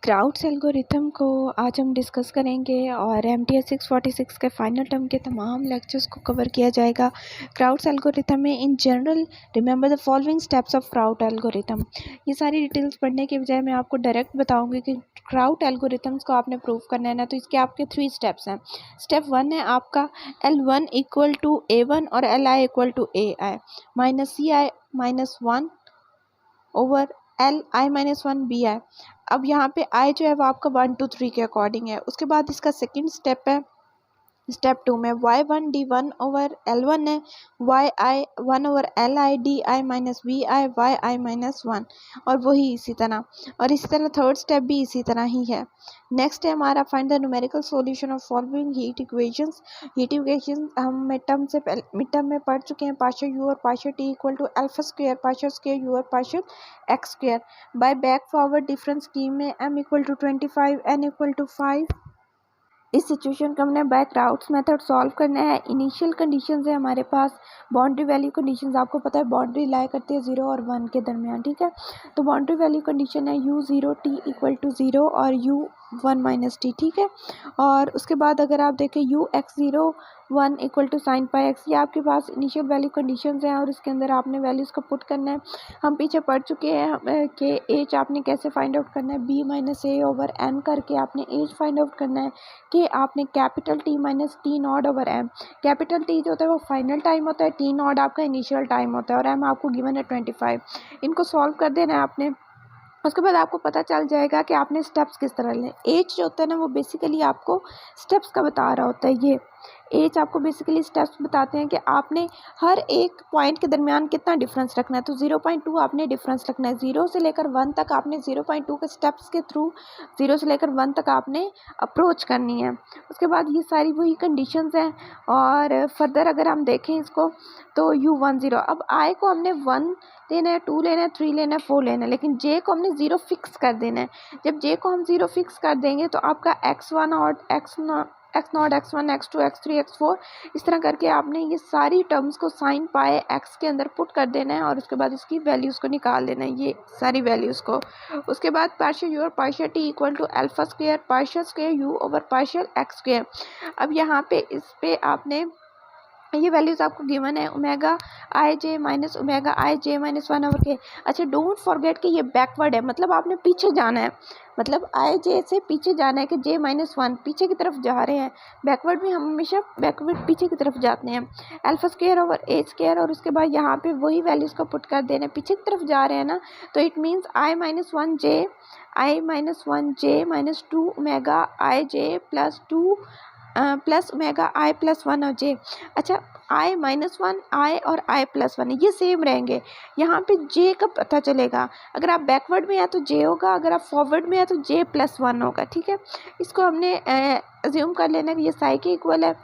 Crowds algorithm को आज हम डिस्कस करेंगे और MTS 646 के फाइनल टर्म के तमाम लेक्चर्स को कवर किया जाएगा। क्राउड्स एल्गोरिथम में in general remember the following steps of crowd algorithm. ये सारी डिटेल्स पढ़ने के बजाय मैं आपको डायरेक्ट बताऊंगी कि क्राउड एल्गोरिथम्स को आपने प्रूव करना है ना, तो इसके आपके 3 स्टेप्स हैं। स्टेप 1 है आपका L1 इक्वल टू A1 और Li equal to AI minus CI minus 1 over Li-1 Bi। अब यहाँ पे i जो है वो आपका 1 2 3 के अकॉर्डिंग है। उसके बाद इसका सेकंड स्टेप है, स्टेप 2 में y1 d1 ओवर L1 है, yi 1 over Li di minus bi yi minus 1 और वही इसी तरह, और इसी तरह थर्ड स्टेप भी इसी तरह ही है। नेक्स्ट है हमारा find the numerical solution of following heat equations. Heat equations हम मिड टर्म में पढ़ चुके हैं। पार्शियल u और partial t equal to alpha square partial square u और partial x square. By back forward difference scheme में m equal to 25 n equal to 5। इस situation को हमने बाय क्राउड्स मेथड सॉल्व करना है। इनिशियल कंडीशंस है हमारे पास, बाउंड्री वैल्यू कंडीशंस आपको पता है बाउंड्री लाई करती है 0 और 1 के दरमियान, ठीक है। तो बाउंड्री वैल्यू कंडीशन है u0 t इक्वल टू 0 और u1 माइनस टी, ठीक है। और उसके बाद अगर आप देखें ux0 1 equal to sine pi X, ये आपके पास इनिशियल वैल्यू कंडीशंस हैं और इसके अंदर आपने वैल्यूज़ को पुट करना है। हम पीछे पढ़ चुके हैं कि एच आपने कैसे फाइंड आउट करना है, b minus A over N करके आपने एच फाइंड आउट करना है कि आपने capital T minus T not over M. Capital T जो होता है वो फाइनल टाइम होता है, टी नॉट आपका इनिशियल टाइम होता है और एम आपको गिवन है 25। इनको सॉल्व कर देना है आपने। उसके बाद आपको पता चल जाएगा कि आपने स्टेप्स किस तरह लें। एज जो होता है ना वो बेसिकली आपको स्टेप्स का बता रहा होता है। ये एज आपको बेसिकली स्टेप्स बताते हैं कि आपने हर एक पॉइंट के दरमियान कितना डिफरेंस रखना है। तो 0.2 आपने डिफरेंस रखना है। 0 से लेकर 1 तक आपने 0.2 के स्टेप्स के थ्रू 0 से लेकर 1 तक आपने अप्रोच करनी है। उसके बाद ये सारी वही कंडीशंस हैं और फर्दर अगर हम देखें इसको तो u10, अब i को हमने 1 लेना है, 2 लेना है, 3 लेना है, 4 लेना है, लेकिन j को हमने 0 फिक्स कर देना है। जब j को हम 0 फिक्स कर देंगे तो आपका x1 और x0 x1 x2 x3 x4 इस तरह करके आपने ये सारी टर्म्स को साइन पाए x के अंदर पुट कर देना है और उसके बाद इसकी वैल्यूज़ को निकाल लेना है, ये सारी वैल्यूज़ को। उसके बाद पार्शियल u और partial t equal to alpha square partial square u over partial x square. अब यहाँ पे इस पे आपने ये वैल्यूज़ आपको गिवन है omega I J minus omega I J minus 1 over के। अच्छा, डोंट फॉरगेट कि ये बैकवर्ड है, मतलब आपने पीछे जाना है, मतलब आई जे से पीछे जाना है कि जे माइनस 1 पीछे की तरफ जा रहे हैं। बैकवर्ड में हम हमेशा बैकवर्ड पीछे की तरफ जाते हैं। अल्फा स्क्वायर ओवर ए स्क्वायर और उसके बाद यहाँ पे वही वैल्यूज़ को पुट कर देना है। पीछे की तरफ जा रहे हैं ना, तो it means I minus 1 J minus 2 omega I J plus 2 plus omega I plus 1 और जे। अच्छा, आई माइनस 1 आई और आई प्लस 1 ये सेम रहेंगे। यहाँ पे जे का पता चलेगा, अगर आप बैकवर्ड में है तो जे होगा, अगर आप फॉरवर्ड में है तो जे प्लस 1 होगा, ठीक है। इसको हमने अज्यूम कर लेना कि ये साई के इक्वल है।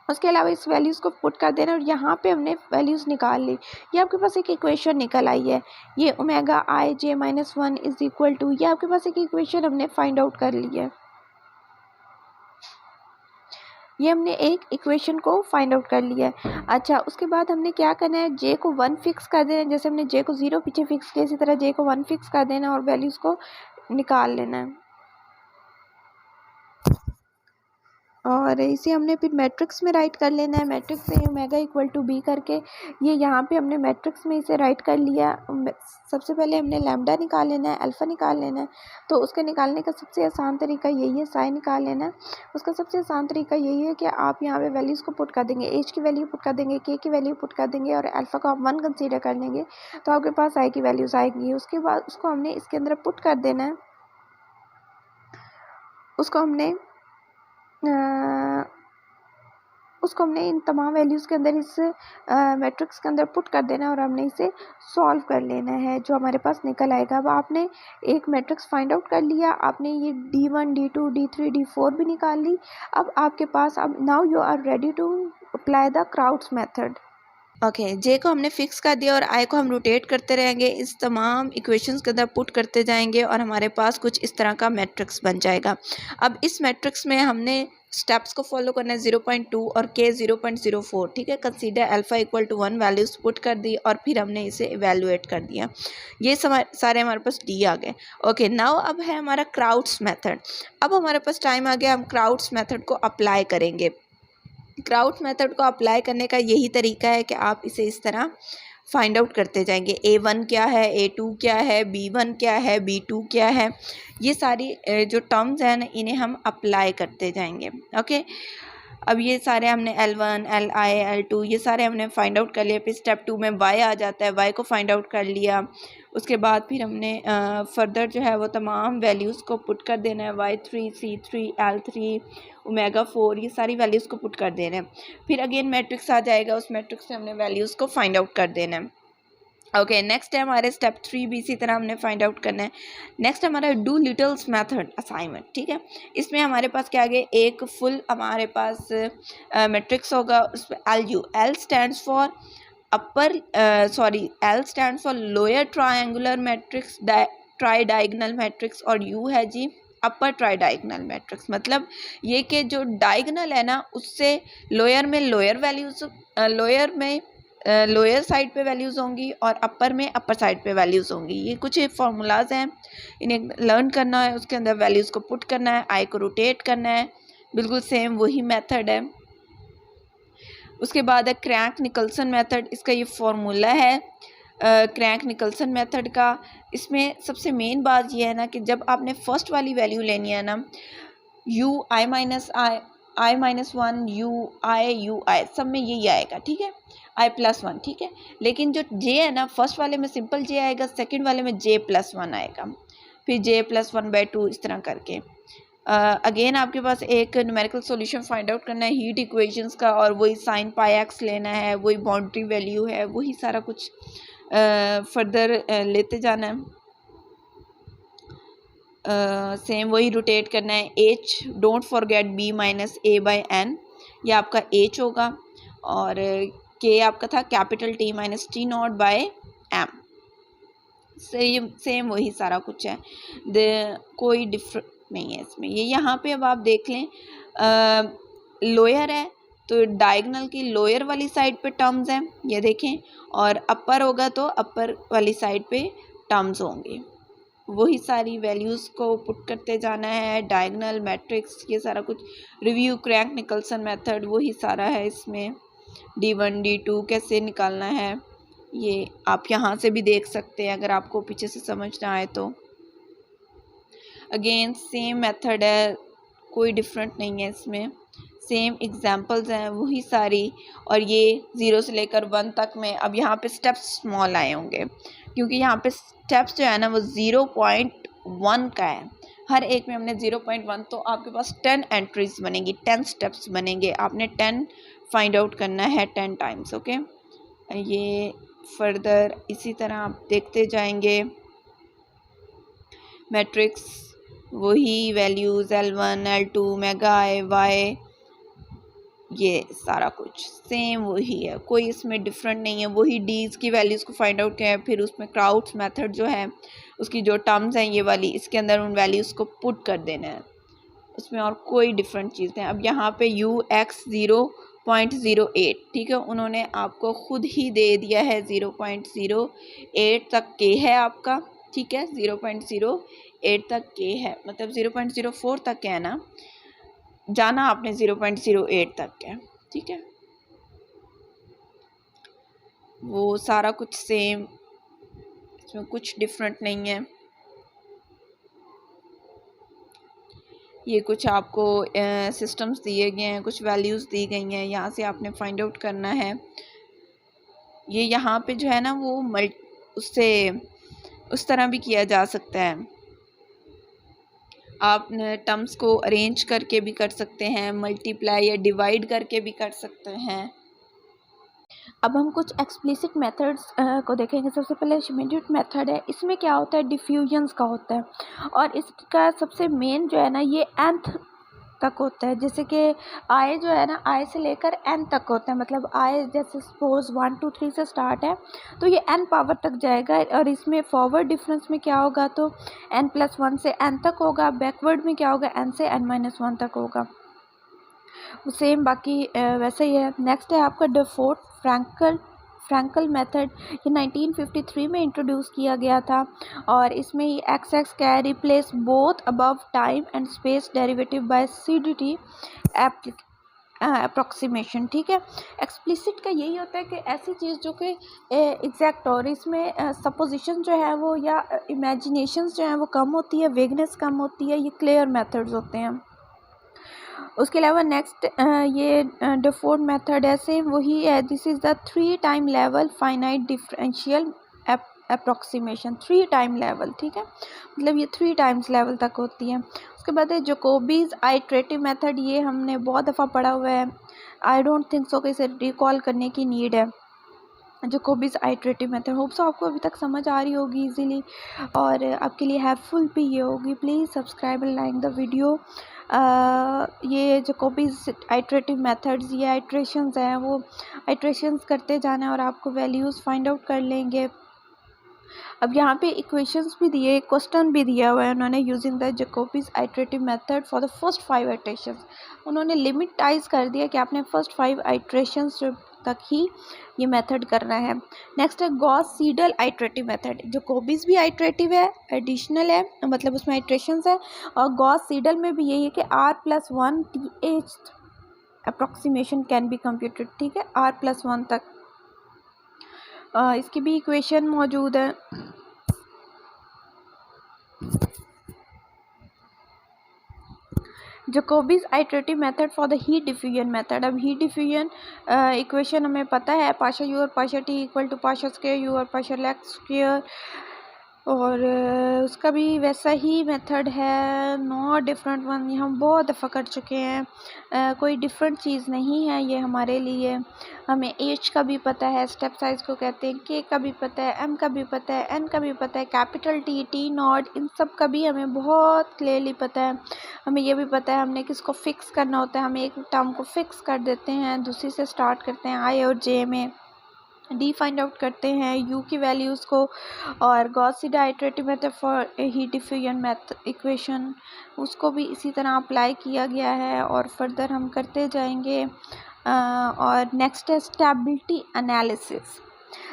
उसके अलावा इस वैल्यूज़ को पुट कर देना और यहाँ पे हमने वैल्यूज़ निकाल ली। ये आपके पास एक इक्वेशन निकल आई है, ये omega I J minus 1 is equal to, ये आपके पास एक इक्वेशन हमने फाइंड आउट कर ली है। ये हमने एक इक्वेशन को फाइंड आउट कर लिया है। अच्छा, उसके बाद हमने क्या करना है, जे को 1 फिक्स कर देना है। जैसे हमने जे को 0 पीछे फिक्स किया, इसी तरह जे को 1 फिक्स कर देना और वैल्यूज़ को निकाल लेना है। और इसे हमने फिर मैट्रिक्स में राइट कर लेना है। मैट्रिक्स में ओमेगा इक्वल टू बी करके ये यहाँ पे हमने मैट्रिक्स में इसे राइट कर लिया। सबसे पहले हमने लैम्डा निकाल लेना है, अल्फ़ा निकाल लेना है। तो उसके निकालने का सबसे आसान तरीका यही है, साइन निकाल लेना है। उसका सबसे आसान तरीका यही है कि आप यहाँ पे वैल्यूज़ को पुट कर देंगे, एच की वैल्यू पुट कर देंगे, के की वैल्यू पुट कर देंगे और अल्फ़ा को आप 1 कंसीडर कर लेंगे तो आपके पास आई की वैल्यूज़ आएंगी। उसके बाद उसको हमने इसके अंदर पुट कर देना है। उसको हमने इन तमाम वैल्यूज़ के अंदर इस मैट्रिक्स के अंदर पुट कर देना है और हमने इसे सॉल्व कर लेना है, जो हमारे पास निकल आएगा। अब आपने एक मैट्रिक्स फाइंड आउट कर लिया, आपने ये D1 D2 D3 D4 भी निकाल ली। अब आपके पास, अब now you are ready to apply the crowds method. Okay, J को हमने फिक्स कर दिया और आई को हम रोटेट करते रहेंगे, इस तमाम इक्वेशंस के अंदर पुट करते जाएंगे और हमारे पास कुछ इस तरह का मैट्रिक्स बन जाएगा। अब इस मैट्रिक्स में हमने स्टेप्स को फॉलो करना है 0.2 और के 0.04, ठीक है। Consider alpha equal to 1 values put कर दी और फिर हमने इसे इवेलुएट कर दिया। ये सारे हमारे पास डी आ गए। ओके, नाउ अब है हमारा क्राउड्स मेथड। अब हमारे पास टाइम आ गया, हम क्राउड्स मेथड को अप्लाई करेंगे। क्राउड्स मेथड को अप्लाई करने का यही तरीका है कि आप इसे इस तरह फाइंड आउट करते जाएंगे। A1 क्या है, A2 क्या है, B1 क्या है, B2 क्या है, ये सारी जो टर्म्स हैं ना इन्हें हम अप्लाई करते जाएंगे। ओके, अब ये सारे हमने L1, Li, L2 ये सारे हमने फाइंड आउट कर लिया। फिर स्टेप 2 में Y आ जाता है, Y को फाइंड आउट कर लिया। उसके बाद फिर हमने फर्दर जो है वो तमाम वैल्यूज़ को पुट कर देना है, Y3, C3, L3, ओमेगा 4 ये सारी वैल्यूज़ को पुट कर देना है। फिर अगेन मैट्रिक्स आ जाएगा, उस मैट्रिक्स से हमने वैल्यूज़ को फाइंड आउट कर देना है। ओके, नेक्स्ट है हमारे स्टेप 3 भी इसी तरह हमने फाइंड आउट करना है। नेक्स्ट हमारा डू लिटल्स मेथड असाइनमेंट, ठीक है। इसमें हमारे पास क्या आगे एक फुल हमारे पास मैट्रिक्स होगा, उस पर L stands for L stand for lower triangular matrix try diagonal matrix, और यू है जी अपर ट्राई डायगनल मैट्रिक्स। मतलब ये कि जो डायगनल है ना उससे लोअर में लोअर वैल्यूज, लोअर साइड पे वैल्यूज़ होंगी और अपर में अपर साइड पे वैल्यूज़ होंगी। ये कुछ फार्मूलाज हैं, इन्हें लर्न करना है, उसके अंदर वैल्यूज़ को पुट करना है, आई को रोटेट करना है, बिल्कुल सेम वही मेथड है। उसके बाद है क्रैंक निकल्सन मेथड, इसका ये फार्मूला है क्रैंक निकल्सन मेथड का। इसमें सबसे मेन बात ये है ना कि जब आपने फर्स्ट वाली वैल्यू लेनी है ना, u i minus one, u i सब में यही आएगा, ठीक है, i+1, ठीक है। लेकिन जो j है ना फर्स्ट वाले में सिंपल j आएगा, सेकंड वाले में j+1 आएगा, फिर j+1/2 इस तरह करके। अगेन आपके पास एक न्यूमेरिकल सॉल्यूशन फाइंड आउट करना है हीट इक्वेशंस का, और वही sin πx लेना है, वही बाउंड्री वैल्यू है, वही सारा कुछ फर्दर लेते जाना है। सेम वही रोटेट करना है। h don't forget b minus a/n, ये आपका h होगा, और k आपका था capital T minus T0/m। Same वही सारा कुछ है, कोई डिफरेंट नहीं है इसमें। ये यहाँ पे अब आप देख लें, लोअर है तो डायगनल की लोअर वाली साइड पे टर्म्स हैं, ये देखें, और अपर होगा तो अपर वाली साइड पे टर्म्स होंगे। वही सारी वैल्यूज़ को पुट करते जाना है, डायगनल मैट्रिक्स ये सारा कुछ। रिव्यू क्रैंक निकल्सन मेथड वही सारा है इसमें। D1 D2 कैसे निकालना है ये आप यहाँ से भी देख सकते हैं अगर आपको पीछे से समझ ना आए तो। अगेन सेम मेथड है, कोई डिफरेंट नहीं है इसमें, सेम एग्जांपल्स हैं वही सारी। और ये 0 से लेकर 1 तक में अब यहाँ पे स्टेप्स स्मॉल आए होंगे, क्योंकि यहाँ पे स्टेप्स जो है ना वो 0.1 का है, हर एक में हमने 0.1, तो आपके पास 10 एंट्रीज बनेंगी, 10 स्टेप्स बनेंगे, आपने 10 फाइंड आउट करना है 10 टाइम्स। ओके, ये फर्दर इसी तरह आप देखते जाएंगे, मैट्रिक्स वही values L1 L2 mega y, ये सारा कुछ सेम वही है, कोई इसमें डिफरेंट नहीं है। वही डीज की वैल्यूज़ को फाइंड आउट किया है, फिर उसमें क्राउड्स मेथड जो है उसकी जो टर्म्स हैं ये वाली, इसके अंदर उन वैल्यूज़ को पुट कर देना है, उसमें और कोई डिफरेंट चीज़ें। अब यहाँ पे UX 0.08, ठीक है, उन्होंने आपको खुद ही दे दिया है 0.08 तक के है आपका, ठीक है, 0.08 तक के है, मतलब 0.04 तक है ना, जाना आपने 0.08 तक है, ठीक है। वो सारा कुछ सेम, इसमें कुछ डिफरेंट नहीं है। ये कुछ आपको सिस्टम्स दिए गए हैं, कुछ वैल्यूज़ दी गई हैं, यहाँ से आपने फाइंड आउट करना है। ये यहाँ पे जो है ना वो उससे उस तरह भी किया जा सकता है, आप टर्म्स को अरेंज करके भी कर सकते हैं, मल्टीप्लाई या डिवाइड करके भी कर सकते हैं। अब हम कुछ एक्सप्लिसिट मेथड्स को देखेंगे। सबसे पहले इमीडिएट मेथड है, इसमें क्या होता है, डिफ्यूजन्स का होता है, और इसका सबसे मेन जो है ना ये nth तक होता है। जैसे कि i जो है ना i से लेकर n तक होता है, मतलब i जैसे सपोज 1 2 3 से स्टार्ट है तो ये n पावर तक जाएगा, और इसमें फॉरवर्ड डिफरेंस में क्या होगा तो n+1 से n तक होगा, बैकवर्ड में क्या होगा n से n-1 तक होगा। सेम बाकी वैसे ही है। नेक्स्ट है आपका डेफोर्ट फ्रैंकल मेथड। ये 1953 में इंट्रोड्यूस किया गया था और इसमें ही x can replace both above time and space derivative by CDT approximation. ठीक है, एक्सप्लिसिट का यही होता है कि ऐसी चीज़ जो कि एग्जैक्ट और इसमें सपोजिशन जो है वो या इमेजिनेशंस जो है वो कम होती है, वेगनेस कम होती है, ये क्लियर मेथड्स होते हैं। उसके अलावा नेक्स्ट ये डेफोर्ट मेथड ऐसे वही है। This is the 3 time level finite differential approximation. 3 time level, ठीक है, मतलब ये 3 टाइम्स लेवल तक होती है। उसके बाद है जैकोबीज आइट्रेटिव मेथड। ये हमने बहुत दफ़ा पढ़ा हुआ है, आई डोंट थिंक सो कि इसे रिकॉल करने की नीड है। Jacobi's iterative method hope so आपको अभी तक समझ आ रही होगी इजीली और आपके लिए हेल्पफुल भी ये होगी। Please subscribe and like the video. ये जैकोबीज आइट्रेटिव मेथड्स, ये आइट्रेशंस हैं, वो आइट्रेशंस करते जाना है और आपको वैल्यूज़ फाइंड आउट कर लेंगे। अब यहाँ पे इक्वेशंस भी दिए, क्वेश्चन भी दिया हुआ है उन्होंने। Using the Jacobi's iterative method for the first 5 iterations, उन्होंने लिमिटाइज कर दिया कि आपने फर्स्ट 5 आइट्रेशंस तक ही ये मेथड करना है। नेक्स्ट है गॉस सीडल आइट्रेटिव मेथड। जैकोबीज भी आइट्रेटिव है, एडिशनल है, मतलब उसमें आइट्रेशंस है, और गॉस सीडल में भी यही है कि R+1 TH approximation can be computed. ठीक है, R+1 तक। इसकी भी इक्वेशन मौजूद है। Jacobi's iterative method for the heat diffusion method. अब हीट डिफ्यूजन इक्वेशन हमें पता है, पाशा यू और पाशा टी इक्वल टू पाशा स्क्वायर यू और पाशा एक्स स्क्वायर, और उसका भी वैसा ही मेथड है, नॉट डिफरेंट वन। ये हम बहुत दफ़ा कर चुके हैं, कोई डिफरेंट चीज़ नहीं है ये हमारे लिए। हमें एच का भी पता है, स्टेप साइज को कहते हैं, के का भी पता है, एम का भी पता है, एन का भी पता है, कैपिटल टी, टी नॉट, इन सब का भी हमें बहुत क्लियरली पता है। हमें ये भी पता है हमने किसको फिक्स करना होता है। हम एक टर्म को फिक्स कर देते हैं, दूसरी से स्टार्ट करते हैं आई और जे में, डी फाइंड आउट करते हैं यू की वैल्यूज़ को, और Gauss Seidel iterative method for heat diffusion method equation, उसको भी इसी तरह अप्लाई किया गया है और फर्दर हम करते जाएंगे। और नेक्स्ट है stability analysis.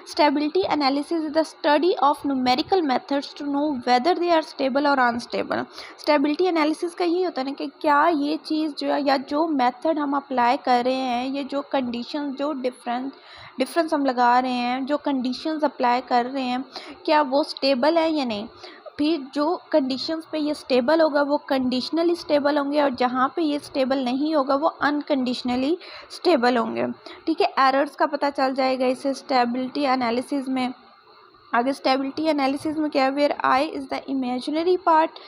Stability analysis is the study of numerical methods to know whether they are stable or unstable. Stability analysis का यही होता है ना कि क्या ये चीज़ जो है या जो मेथड हम अप्लाई कर रहे हैं, ये जो कंडीशन, जो डिफरेंस हम लगा रहे हैं, जो कंडीशंस अप्लाई कर रहे हैं, क्या वो स्टेबल है या नहीं। फिर जो कंडीशंस पे ये स्टेबल होगा वो कंडीशनली स्टेबल होंगे, और जहाँ पे ये स्टेबल नहीं होगा वो अनकंडीशनली स्टेबल होंगे। ठीक है, एरर्स का पता चल जाएगा इसे स्टेबिलिटी एनालिसिस में। आगे स्टेबिलिटी एनालिसिस में क्या है, where I is the imaginary part,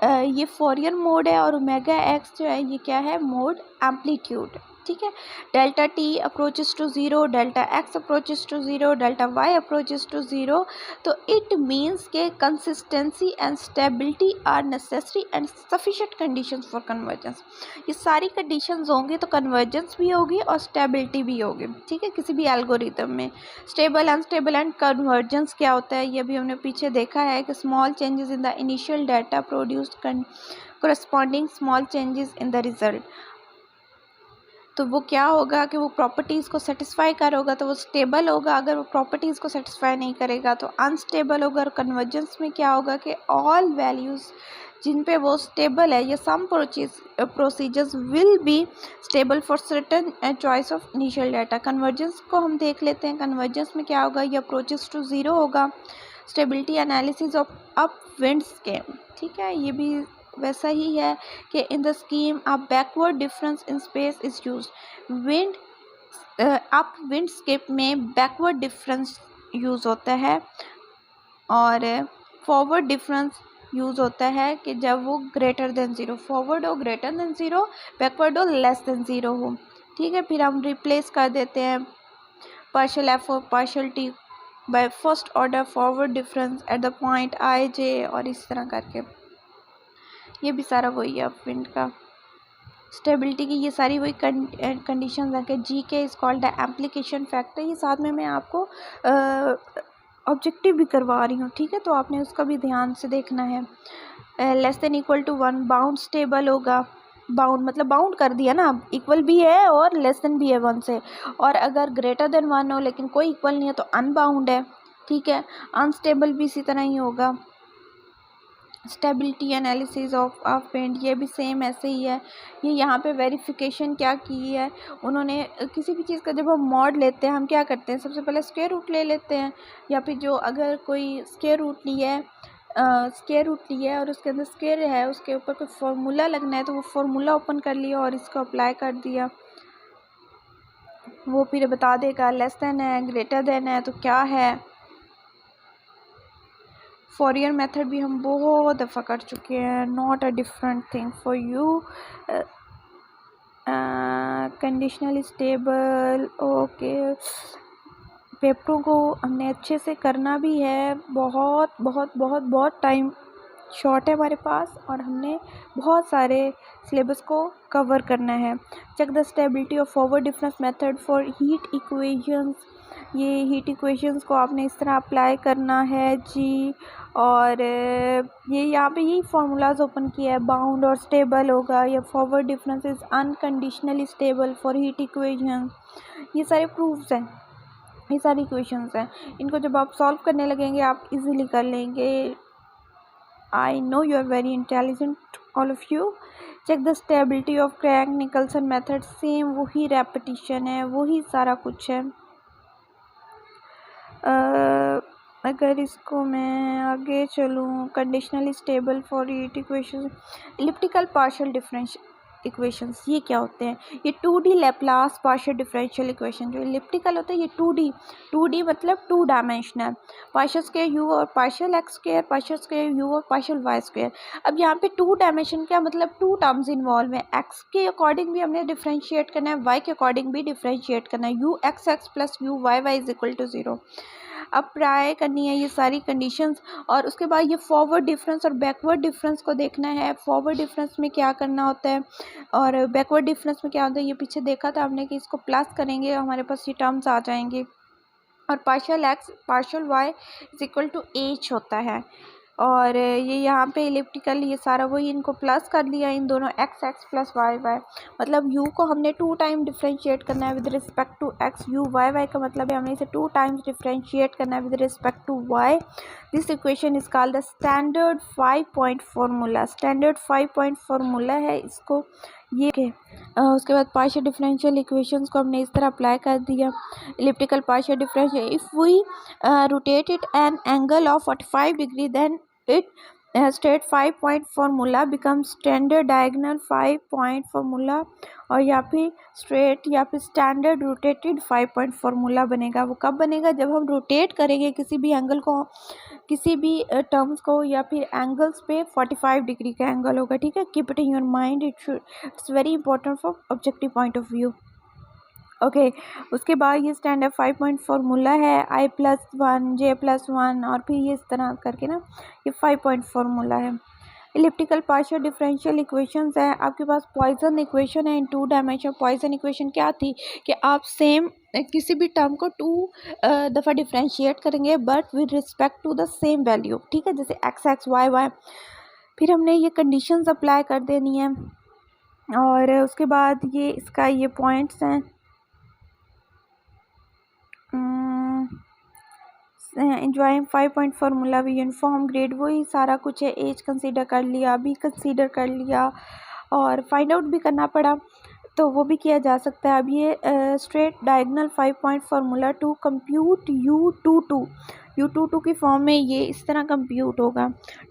ये फॉरियर मोड है, और ओमेगा एक्स जो है ये क्या है, मोड एम्पलीट्यूड। ठीक है, delta T approaches to zero, delta X approaches to zero, delta Y approaches to zero. तो इट मीन्स के consistency and stability are necessary and sufficient conditions for convergence. ये सारी कंडीशंस होंगी तो कन्वर्जेंस भी होगी और स्टेबिलिटी भी होगी। ठीक है, किसी भी एल्गोरिथम में स्टेबल अनस्टेबल एंड कन्वर्जेंस क्या होता है ये भी हमने पीछे देखा है कि small changes in the initial data produced corresponding small changes in the result। तो वो क्या होगा कि वो प्रॉपर्टीज़ को सेटिस्फाई कर होगा तो वो स्टेबल होगा, अगर वो प्रॉपर्टीज़ को सेटिस्फाई नहीं करेगा तो अनस्टेबल होगा। और कन्वर्जेंस में क्या होगा कि ऑल वैल्यूज़ जिन पे वो स्टेबल है, ये some procedures will be stable for certain choice of initial data. Convergence को हम देख लेते हैं, कन्वर्जेंस में क्या होगा, ये अप्रोचेस टू ज़ीरो होगा। Stability analysis of up wind scheme, ठीक है, ये भी वैसा ही है कि in the scheme a backward difference in space is used. Wind up wind scheme में बैकवर्ड डिफरेंस यूज़ होता है, और फॉरवर्ड डिफरेंस यूज़ होता है कि जब वो ग्रेटर देन ज़ीरो, फॉरवर्ड हो ग्रेटर देन ज़ीरो, बैकवर्ड हो लेस देन ज़ीरो हो। ठीक है, फिर हम रिप्लेस कर देते हैं पार्शियल एफ और partial t by first order forward difference at the point i j, और इस तरह करके ये भी सारा वही है विंड का। स्टेबिलिटी की ये सारी वही कंडीशंस हैं कि जी के is called the application factor. ये साथ में मैं आपको ऑब्जेक्टिव भी करवा रही हूँ, ठीक है, तो आपने उसका भी ध्यान से देखना है। Less than equal to 1 bound stable होगा, बाउंड मतलब बाउंड कर दिया ना, इक्वल भी है और लेस देन भी है 1 से, और अगर ग्रेटर देन 1 हो लेकिन कोई इक्वल नहीं है तो अनबाउंड है, ठीक है। अनस्टेबल भी इसी तरह ही होगा। स्टेबिलिटी एनालिसिस ऑफ पेंट, ये भी सेम ऐसे ही है। ये यहाँ पे वेरिफिकेशन क्या की है उन्होंने, किसी भी चीज़ का जब हम मॉड लेते हैं हम क्या करते हैं, सबसे पहले स्क्वायर रूट ले लेते हैं, या फिर जो अगर कोई स्क्वायर रूट ली है और उसके अंदर स्क्वायर है, उसके ऊपर कोई फार्मूला लगना है तो वो फार्मूला ओपन कर लिया और इसको अप्लाई कर दिया, वो फिर बता देगा लेस देन है ग्रेटर देन है तो क्या है। फॉरियर मेथड भी हम बहुत दफ़ा कर चुके हैं, not a different thing for you. Conditional stable, okay. पेपरों को हमने अच्छे से करना भी है, बहुत बहुत बहुत बहुत टाइम शॉर्ट है हमारे पास और हमने बहुत सारे सिलेबस को कवर करना है। Check the stability of forward difference method for heat equations, ये हीट इक्वेशंस को आपने इस तरह अप्लाई करना है जी। और ये यहाँ पे यही फार्मूलाज ओपन किया है, बाउंड और स्टेबल होगा, या forward difference is unconditionally stable for heat equations, ये सारे प्रूफ्स हैं, ये सारी इक्वेशंस हैं। इनको जब आप सॉल्व करने लगेंगे आप इजीली कर लेंगे। I know you are very intelligent, all of you. Check the stability of Craig Nicholson method, same वही रेपिटिशन है, वही सारा कुछ है। अगर इसको मैं आगे चलूँ, conditionally stable for heat equation, elliptical partial differential equations, ये क्या होते हैं, ये 2D Laplace partial differential equation. जो इलिप्टिकल होते हैं ये 2D मतलब 2 डायमेंशनल, पार्शियल स्क्वायर यू और partial x square, partial square u और पार्शियल वाई स्क्वायर। अब यहाँ पे 2 डायमेंशन क्या मतलब 2 टर्म्स इन्वॉल्व हैं, एक्स के अकॉर्डिंग भी हमने डिफरेंशिएट करना है, वाई के अकॉर्डिंग भी डिफरेंशिएट करना है, U X X plus U Y Y is equal to 0। Apply करनी है ये सारी कंडीशंस, और उसके बाद ये फॉरवर्ड डिफरेंस और बैकवर्ड डिफरेंस को देखना है। फॉरवर्ड डिफरेंस में क्या करना होता है और बैकवर्ड डिफरेंस में क्या होता है, ये पीछे देखा था हमने कि इसको प्लस करेंगे हमारे पास ये टर्म्स आ जाएंगे, और partial X partial Y is equal to H होता है। और ये यहाँ पे इलिप्टिकल ये सारा वही, इनको प्लस कर दिया इन दोनों, X X plus Y Y, मतलब यू को हमने 2 टाइम डिफ्रेंशिएट करना है with respect to X, U Y Y का मतलब है हमने इसे 2 टाइम्स डिफ्रेंशिएट करना है with respect to Y. This equation is called the standard 5 point formula, standard 5 point formula है इसको ये के। उसके बाद पार्शियल डिफरेंशियल इक्वेशंस को हमने इस तरह अप्लाई कर दिया। Elliptical partial differential, if we rotate it an angle of 45 degree then it straight 5 point formula becomes standard diagonal 5 point formula, और या फिर स्ट्रेट या फिर स्टैंडर्ड रोटेटेड 5 पॉइंट फार्मूला बनेगा। वो कब बनेगा, जब हम रोटेट करेंगे किसी भी एंगल को, किसी भी टर्म्स को, या फिर एंगल्स पे 45 डिग्री का एंगल होगा, ठीक है। Keep it in your mind, it's very important for objective point of view. Okay उसके बाद ये स्टैंडर्ड 5 पॉइंट फार्मूला है, I+1 J+1, और फिर ये इस तरह करके ना ये 5 पॉइंट फार्मूला है। इलिप्टिकल पार्शियल डिफरेंशियल इक्वेशंस है, आपके पास पॉइसन इक्वेशन है इन 2 डायमेंशन। पॉइसन इक्वेशन क्या थी कि आप सेम किसी भी टर्म को 2 दफ़ा डिफरेंशिएट करेंगे but with respect to the same value, ठीक है, जैसे एक्स एक्स वाई वाई। फिर हमने ये कंडीशंस अप्लाई कर देनी है, और उसके बाद ये इसका ये पॉइंट्स हैं, enjoying 5 पॉइंट फार्मूला भी यूनिफॉर्म ग्रेड, वही सारा कुछ है। एज कंसीडर कर लिया, बी कंसीडर कर लिया, और फाइंड आउट भी करना पड़ा तो वो भी किया जा सकता है। अब ये straight diagonal 5 point formula to compute U22 की फॉर्म में ये इस तरह कंप्यूट होगा।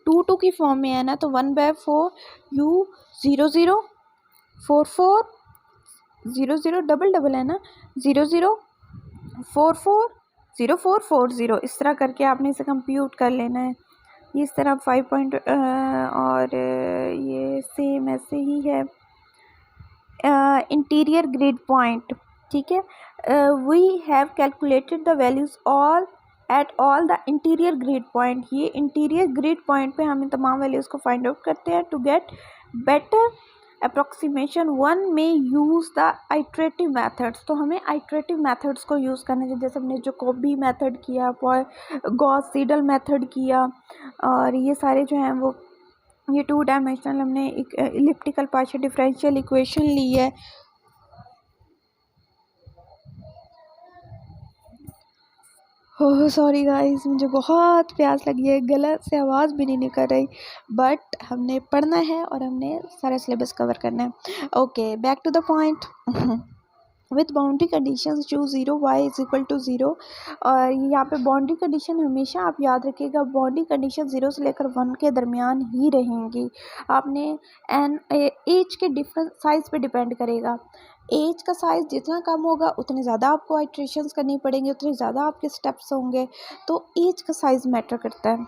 22 की फॉर्म में है ना तो 1/4 U00 44 00 डबल डबल है ना 00 44 0440, इस तरह करके आपने इसे कंप्यूट कर लेना है। ये इस तरह 5 पॉइंट और ये सेम ऐसे ही है। इंटीरियर ग्रिड पॉइंट, ठीक है, we have calculated the values all at all the interior grid point. ये इंटीरियर ग्रिड पॉइंट पे हम तमाम वैल्यूज़ को फाइंड आउट करते हैं। To get better approximation one में यूज़ द आइट्रेटिव मेथड्स, तो हमें आइट्रेटिव मेथड्स को यूज़ करना चाहिए, जैसे हमने जैकोबी मेथड किया, गॉस सीडल मेथड किया, और ये सारे जो हैं वो ये 2 डायमेंशनल हमने एक इलिप्टिकल पार्शियल डिफरेंशियल इक्वेशन ली है। ओह सॉरी गाइस, मुझे बहुत प्यास लगी है, गला से आवाज़ भी नहीं निकल रही, बट हमने पढ़ना है और हमने सारा सिलेबस कवर करना है। Okay, back to the point. With boundary conditions choose 0 y is equal to 0। और यहाँ पे बाउंड्री कंडीशन हमेशा आप याद रखिएगा, बाउंड्री कंडीशन 0 से लेकर 1 के दरमियान ही रहेंगी। आपने एज के डिफरेंट साइज पे डिपेंड करेगा। एज का साइज़ जितना कम होगा उतने ज़्यादा आपको आइट्रेशंस करनी पड़ेंगी, उतने ज़्यादा आपके स्टेप्स होंगे, तो एज का साइज़ मैटर करता है।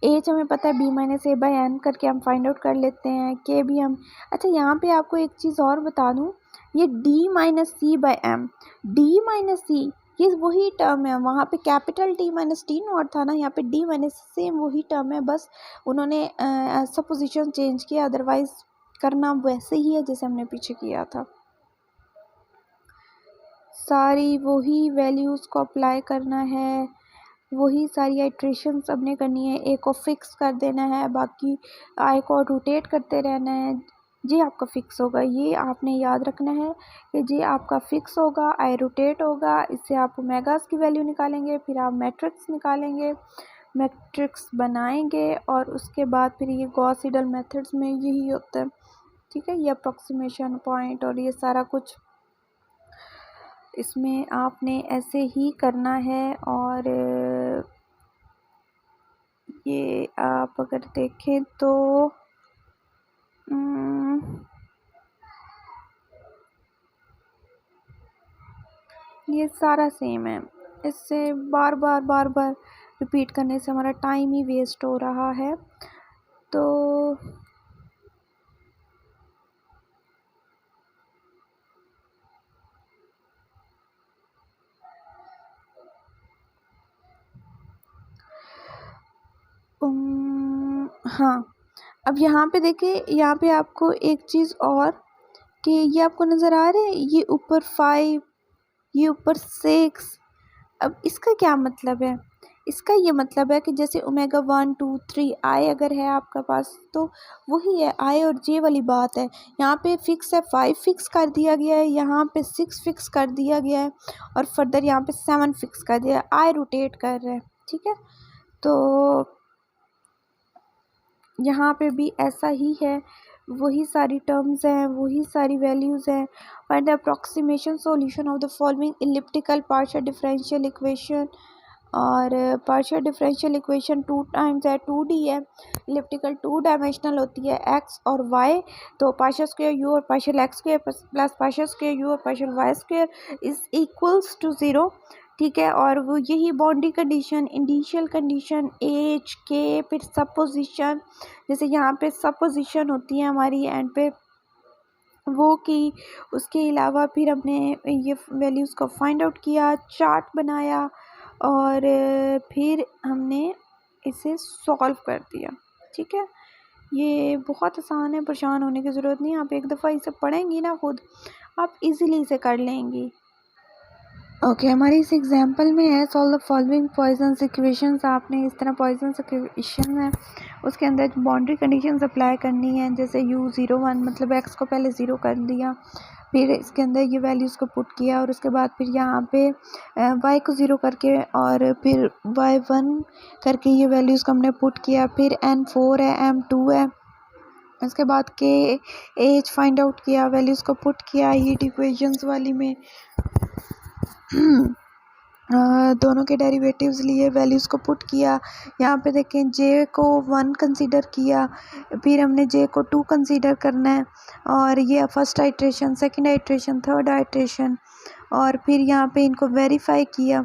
एज हमें पता है b-a/n करके हम फाइंड आउट कर लेते हैं, के भी हम। अच्छा, यहाँ पे आपको एक चीज़ और बता दूँ, ये d-c/m, d-c ये वही टर्म है, वहाँ पे कैपिटल T-T नॉट था ना, यहाँ पे d-c सेम वही टर्म है, बस उन्होंने सपोजिशन चेंज किया, अदरवाइज करना वैसे ही है जैसे हमने पीछे किया था। सारी वही वैल्यूज़ को अप्लाई करना है, वही सारी आइट्रेशंस हमने करनी है, ए को फिक्स कर देना है, बाकी आई को रोटेट करते रहना है। जी आपका फिक्स होगा, ये आपने याद रखना है कि जी आपका फिक्स होगा, आई रोटेट होगा, इससे आप ओमेगास की वैल्यू निकालेंगे, फिर आप मैट्रिक्स निकालेंगे, मैट्रिक्स बनाएंगे, और उसके बाद फिर ये गॉस सीडल मेथड्स में यही होता है। ठीक है, ये अप्रॉक्सीमेशन पॉइंट और ये सारा कुछ इसमें आपने ऐसे ही करना है। और ये आप अगर देखें तो ये सारा सेम है, इससे बार बार रिपीट करने से हमारा टाइम ही वेस्ट हो रहा है। तो हाँ, अब यहाँ पे देखिए, यहाँ पे आपको एक चीज़ और, कि ये आपको नज़र आ रहा है, ये ऊपर 5, ये ऊपर 6। अब इसका क्या मतलब है? इसका ये मतलब है कि जैसे ओमेगा 1 2 3 आई अगर है आपका पास, तो वही है, आई और जे वाली बात है। यहाँ पे फिक्स है, 5 फिक्स कर दिया गया है, यहाँ पे 6 फिक्स कर दिया गया है, और फर्दर यहाँ पे 7 फिक्स कर दिया है, आई रोटेट कर रहे हैं। ठीक है, तो यहाँ पे भी ऐसा ही है, वही सारी टर्म्स हैं, वही सारी वैल्यूज़ हैं। Find the approximation solution of the following elliptical partial differential equation. और पार्शियल डिफरेंशियल इक्वेशन 2 टाइम्स है, 2D है, इलिप्टिकल 2 डायमेंशनल होती है, x और y। तो पार्शियल स्क्वायर u और partial x square plus partial square u और partial y square is equals to 0। ठीक है, और वो यही बाउंड्री कंडीशन, इनिशियल कंडीशन, एज के, फिर सपोजिशन, जैसे यहाँ पे सपोजिशन होती है हमारी एंड पे वो की, उसके अलावा फिर हमने ये वैल्यूज़ को फाइंड आउट किया, चार्ट बनाया, और फिर हमने इसे सॉल्व कर दिया। ठीक है, ये बहुत आसान है, परेशान होने की ज़रूरत नहीं है, आप एक दफ़ा इसे पढ़ेंगी ना खुद, आप इजीली इसे कर लेंगी। ओके, हमारी इस एग्जांपल में है solve the following Poisson's equations. आपने इस तरह पॉइजन्स इक्वेशन है, उसके अंदर बाउंड्री कंडीशंस अप्लाई करनी है, जैसे u01 मतलब x को पहले 0 कर दिया, फिर इसके अंदर ये वैल्यूज़ को पुट किया, और उसके बाद फिर यहाँ पे y को 0 करके और फिर y1 करके ये वैल्यूज़ को हमने पुट किया, फिर n4 है, m2 है, उसके बाद के एज फाइंड आउट किया, वैल्यूज़ को पुट किया हीट इक्वेशंस वाली में। दोनों के डेरिवेटिव्स लिए, वैल्यूज़ को पुट किया। यहाँ पे देखें जे को 1 कंसीडर किया, फिर हमने जे को 2 कंसीडर करना है, और ये first iteration, second iteration, third iteration, और फिर यहाँ पे इनको वेरीफाई किया।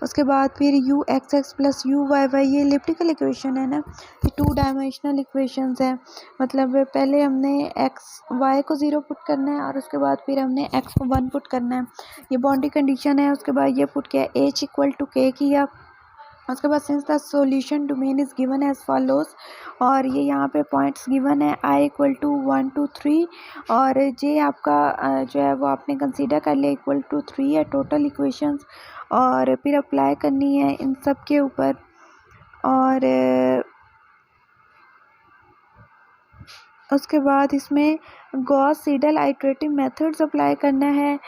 उसके बाद फिर u x x plus u y y, ये इलिप्टिकल इक्वेशन है ना, ये 2 डायमेंशनल इक्वेशंस हैं, मतलब पहले हमने x y को 0 पुट करना है, और उसके बाद फिर हमने x को 1 पुट करना है, ये बाउंड्री कंडीशन है। उसके बाद ये पुट किया, h इक्वल टू k किया, उसके बाद since the solution domain is given as follows, और ये यहाँ पे पॉइंट्स गिवन है, i इक्वल टू 1 2 3, और जे आपका जो है वो आपने कंसीडर कर लिया इक्वल टू 3 है टोटल इक्वेशंस, और फिर अप्लाई करनी है इन सब के ऊपर। और उसके बाद इसमें Gauss Seidel iterative methods apply करना है।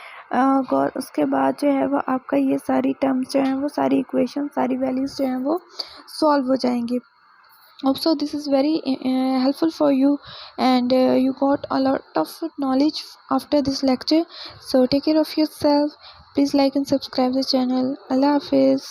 उसके बाद जो है वो आपका ये सारी टर्म्स जो हैं वो सारी इक्वेशन सारी वैल्यूज़ जो हैं वो सॉल्व हो जाएंगी। Hope so this is very helpful for you, and you got a lot of knowledge after this lecture. So take care of yourself. Please like and subscribe the channel. Allah Hafiz.